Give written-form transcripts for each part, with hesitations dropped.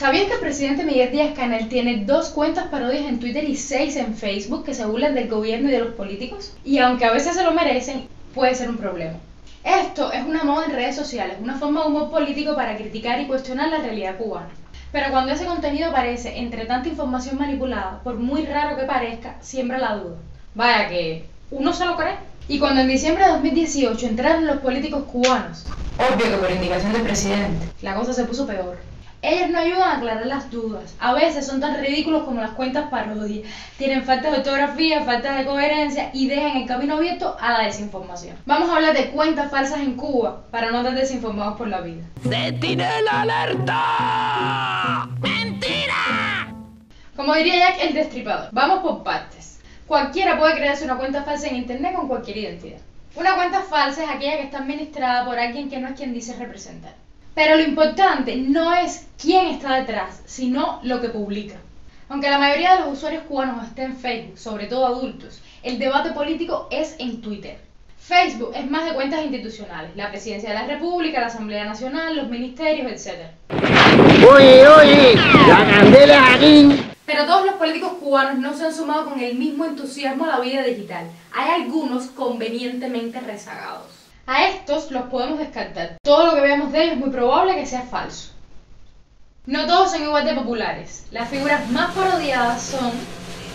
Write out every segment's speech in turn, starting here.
¿Sabías que el presidente Miguel Díaz-Canel tiene 2 cuentas parodias en Twitter y 6 en Facebook que se burlan del gobierno y de los políticos? Y aunque a veces se lo merecen, puede ser un problema. Esto es una moda en redes sociales, una forma de humor político para criticar y cuestionar la realidad cubana. Pero cuando ese contenido aparece entre tanta información manipulada, por muy raro que parezca, siembra la duda. Vaya que uno se lo cree. Y cuando en diciembre de 2018 entraron los políticos cubanos, obvio que por indicación del presidente, la cosa se puso peor. Ellos no ayudan a aclarar las dudas. A veces son tan ridículos como las cuentas parodias. Tienen falta de ortografía, falta de coherencia y dejan el camino abierto a la desinformación. Vamos a hablar de cuentas falsas en Cuba para no estar desinformados por la vida. ¡Sentinela alerta! ¡Mentira! Como diría Jack el Destripador, vamos por partes. Cualquiera puede crearse una cuenta falsa en internet con cualquier identidad. Una cuenta falsa es aquella que está administrada por alguien que no es quien dice representar. Pero lo importante no es quién está detrás, sino lo que publica. Aunque la mayoría de los usuarios cubanos esté en Facebook, sobre todo adultos, el debate político es en Twitter. Facebook es más de cuentas institucionales, la Presidencia de la República, la Asamblea Nacional, los ministerios, etc. ¡Oye! ¡La candela es aquí! Pero todos los políticos cubanos no se han sumado con el mismo entusiasmo a la vida digital. Hay algunos convenientemente rezagados. A estos los podemos descartar. Todo lo que veamos de ellos es muy probable que sea falso. No todos son igual de populares. Las figuras más parodiadas son...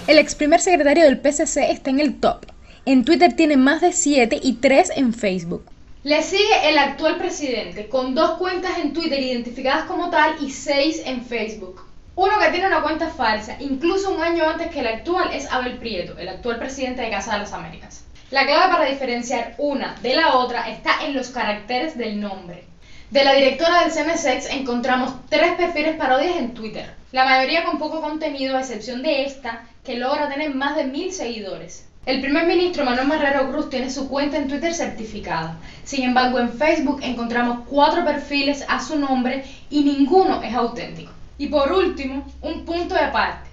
El ex primer secretario del PCC está en el top. En Twitter tiene más de 7 y 3 en Facebook. Le sigue el actual presidente, con 2 cuentas en Twitter identificadas como tal y 6 en Facebook. Uno que tiene una cuenta falsa, incluso un año antes que el actual, es Abel Prieto, el actual presidente de Casa de las Américas. La clave para diferenciar una de la otra está en los caracteres del nombre. De la directora del CNSX encontramos 3 perfiles parodias en Twitter, la mayoría con poco contenido a excepción de esta, que logra tener más de 1000 seguidores. El primer ministro Manuel Marrero Cruz tiene su cuenta en Twitter certificada. Sin embargo, en Facebook encontramos 4 perfiles a su nombre y ninguno es auténtico. Y por último, un punto de aparte,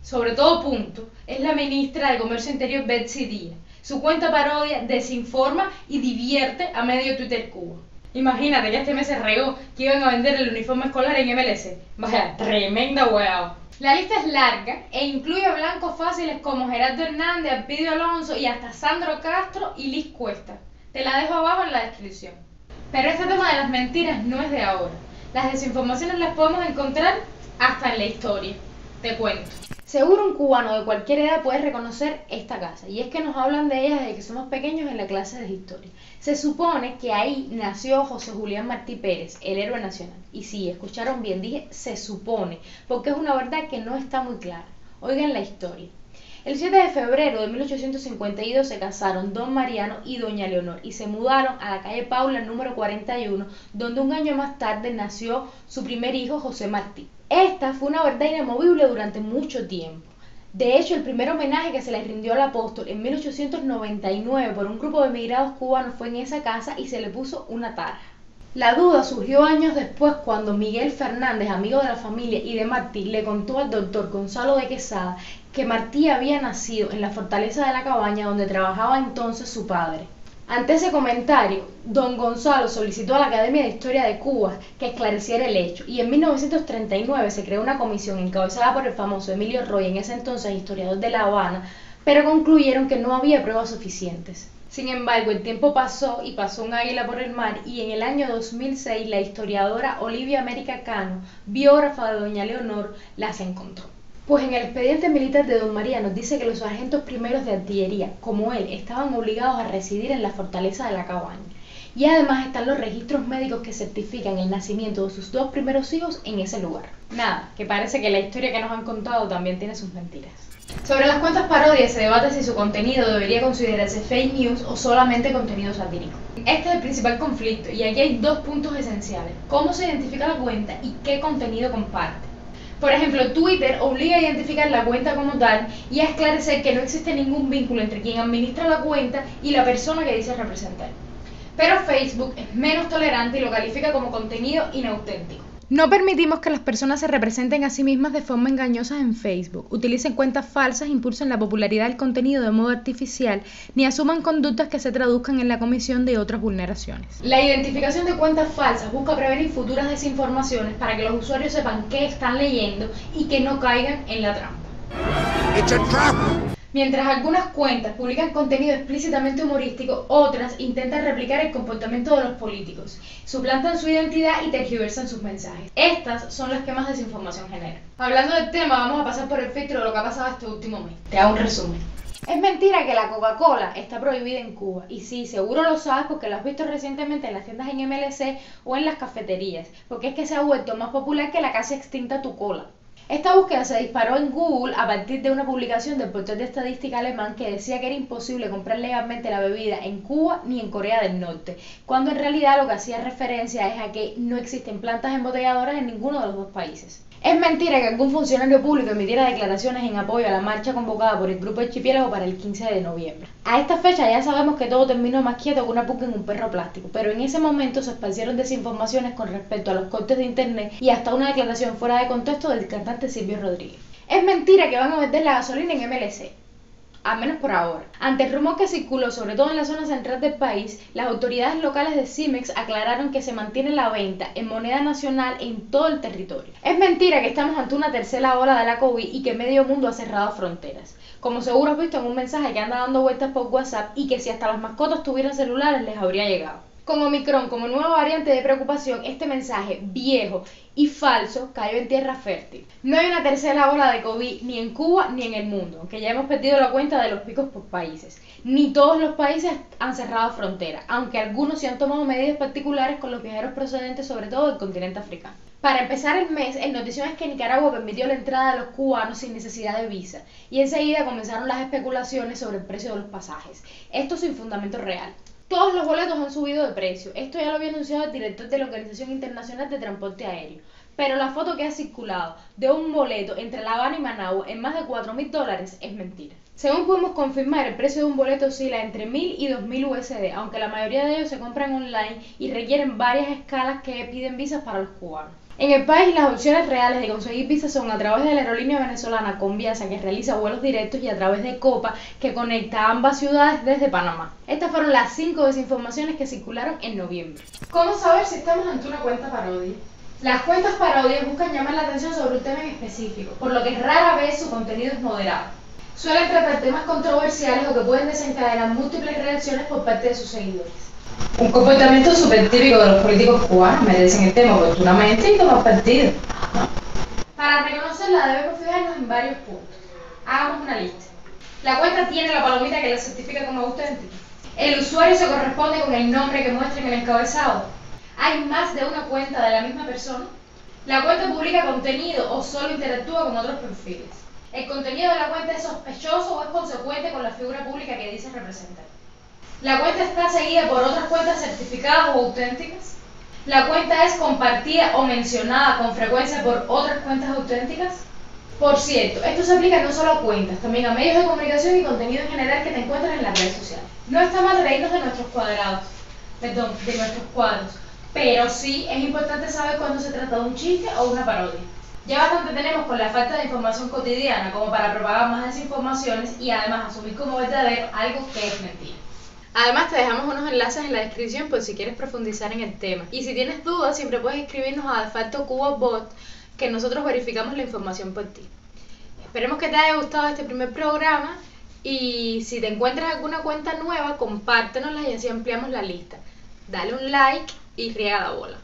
sobre todo punto, es la ministra de Comercio Interior Betsy Díaz. Su cuenta parodia desinforma y divierte a medio Twitter Cuba. Imagínate que este mes se regó que iban a vender el uniforme escolar en MLS. Vaya, tremenda hueá. La lista es larga e incluye blancos fáciles como Gerardo Hernández, Alpidio Alonso y hasta Sandro Castro y Liz Cuesta. Te la dejo abajo en la descripción. Pero este tema de las mentiras no es de ahora. Las desinformaciones las podemos encontrar hasta en la historia. Te cuento. Seguro un cubano de cualquier edad puede reconocer esta casa, y es que nos hablan de ella desde que somos pequeños en la clase de historia. Se supone que ahí nació José Julián Martí Pérez, el héroe nacional. Y sí, escucharon bien, dije se supone, porque es una verdad que no está muy clara. Oigan la historia. El 7 de febrero de 1852 se casaron don Mariano y doña Leonor y se mudaron a la calle Paula número 41, donde un año más tarde nació su primer hijo José Martí. Esta fue una verdad inamovible durante mucho tiempo. De hecho, el primer homenaje que se le rindió al apóstol en 1899 por un grupo de emigrados cubanos fue en esa casa y se le puso una tarja. La duda surgió años después cuando Miguel Fernández, amigo de la familia y de Martí, le contó al doctor Gonzalo de Quesada que Martí había nacido en la fortaleza de la Cabaña donde trabajaba entonces su padre. Ante ese comentario, don Gonzalo solicitó a la Academia de Historia de Cuba que esclareciera el hecho y en 1939 se creó una comisión encabezada por el famoso Emilio Roy, en ese entonces historiador de La Habana, pero concluyeron que no había pruebas suficientes. Sin embargo, el tiempo pasó y pasó un águila por el mar y en el año 2006 la historiadora Olivia América Cano, biógrafa de doña Leonor, las encontró. Pues en el expediente militar de don Mariano dice que los sargentos primeros de artillería, como él, estaban obligados a residir en la fortaleza de la Cabaña. Y además están los registros médicos que certifican el nacimiento de sus 2 primeros hijos en ese lugar. Nada, que parece que la historia que nos han contado también tiene sus mentiras. Sobre las cuentas parodias se debate si su contenido debería considerarse fake news o solamente contenido satírico. Este es el principal conflicto y aquí hay 2 puntos esenciales: cómo se identifica la cuenta y qué contenido comparte. Por ejemplo, Twitter obliga a identificar la cuenta como tal y a esclarecer que no existe ningún vínculo entre quien administra la cuenta y la persona que dice representar. Pero Facebook es menos tolerante y lo califica como contenido inauténtico. No permitimos que las personas se representen a sí mismas de forma engañosa en Facebook, utilicen cuentas falsas, impulsen la popularidad del contenido de modo artificial, ni asuman conductas que se traduzcan en la comisión de otras vulneraciones. La identificación de cuentas falsas busca prevenir futuras desinformaciones para que los usuarios sepan qué están leyendo y que no caigan en la trampa. It's a trap. Mientras algunas cuentas publican contenido explícitamente humorístico, otras intentan replicar el comportamiento de los políticos, suplantan su identidad y tergiversan sus mensajes. Estas son las que más desinformación generan. Hablando del tema, vamos a pasar por el filtro de lo que ha pasado este último mes. Te hago un resumen. Es mentira que la Coca-Cola está prohibida en Cuba, y sí, seguro lo sabes porque lo has visto recientemente en las tiendas en MLC o en las cafeterías, porque es que se ha vuelto más popular que la casi extinta Tu Cola. Esta búsqueda se disparó en Google a partir de una publicación del portal de estadística alemán que decía que era imposible comprar legalmente la bebida en Cuba ni en Corea del Norte, cuando en realidad lo que hacía referencia es a que no existen plantas embotelladoras en ninguno de los dos países. Es mentira que algún funcionario público emitiera declaraciones en apoyo a la marcha convocada por el Grupo Archipiélago para el 15 de noviembre. A esta fecha ya sabemos que todo terminó más quieto que una puca en un perro plástico, pero en ese momento se esparcieron desinformaciones con respecto a los cortes de internet y hasta una declaración fuera de contexto del cantante Silvio Rodríguez. Es mentira que van a vender la gasolina en MLC. Al menos por ahora. Ante el rumor que circuló, sobre todo en la zona central del país, las autoridades locales de Cimex aclararon que se mantiene la venta en moneda nacional en todo el territorio. Es mentira que estamos ante una tercera ola de la COVID y que medio mundo ha cerrado fronteras. Como seguro has visto en un mensaje que anda dando vueltas por WhatsApp y que si hasta las mascotas tuvieran celulares les habría llegado. Con Omicron como nueva variante de preocupación, este mensaje viejo y falso cayó en tierra fértil. No hay una tercera ola de COVID ni en Cuba ni en el mundo, aunque ya hemos perdido la cuenta de los picos por países. Ni todos los países han cerrado fronteras, aunque algunos sí han tomado medidas particulares con los viajeros procedentes sobre todo del continente africano. Para empezar el mes, el notición es que Nicaragua permitió la entrada de los cubanos sin necesidad de visa, y enseguida comenzaron las especulaciones sobre el precio de los pasajes, esto sin fundamento real. Todos los boletos han subido de precio, esto ya lo había anunciado el director de la Organización Internacional de Transporte Aéreo, pero la foto que ha circulado de un boleto entre La Habana y Managua en más de $4.000 es mentira. Según pudimos confirmar, el precio de un boleto oscila entre 1.000 y 2.000 USD, aunque la mayoría de ellos se compran online y requieren varias escalas que piden visas para los cubanos. En el país, las opciones reales de conseguir visas son a través de la aerolínea venezolana Conviasa, que realiza vuelos directos, y a través de Copa, que conecta a ambas ciudades desde Panamá. Estas fueron las 5 desinformaciones que circularon en noviembre. ¿Cómo saber si estamos ante una cuenta parodia? Las cuentas parodias buscan llamar la atención sobre un tema en específico, por lo que rara vez su contenido es moderado. Suelen tratar temas controversiales o que pueden desencadenar múltiples reacciones por parte de sus seguidores. Un comportamiento súper típico de los políticos cubanos: merecen el tema oportunamente y tomar partido, ¿no? Para reconocerla debemos fijarnos en varios puntos. Hagamos una lista. La cuenta tiene la palomita que la certifica como auténtica. El usuario se corresponde con el nombre que muestra en el encabezado. Hay más de una cuenta de la misma persona. La cuenta publica contenido o solo interactúa con otros perfiles. El contenido de la cuenta es sospechoso o es consecuente con la figura pública que dice representar. La cuenta está seguida por otras cuentas certificadas o auténticas. La cuenta es compartida o mencionada con frecuencia por otras cuentas auténticas. Por cierto, esto se aplica no solo a cuentas, también a medios de comunicación y contenido en general que te encuentras en las redes sociales. No está mal reírnos de nuestros cuadros, pero sí es importante saber cuándo se trata de un chiste o una parodia. Ya bastante tenemos con la falta de información cotidiana como para propagar más desinformaciones y además asumir como verdadero algo que es mentira. Además te dejamos unos enlaces en la descripción por si quieres profundizar en el tema. Y si tienes dudas, siempre puedes escribirnos a Defacto Cuba Bot, que nosotros verificamos la información por ti. Esperemos que te haya gustado este primer programa, y si te encuentras alguna cuenta nueva, compártenosla y así ampliamos la lista. Dale un like y riega la bola.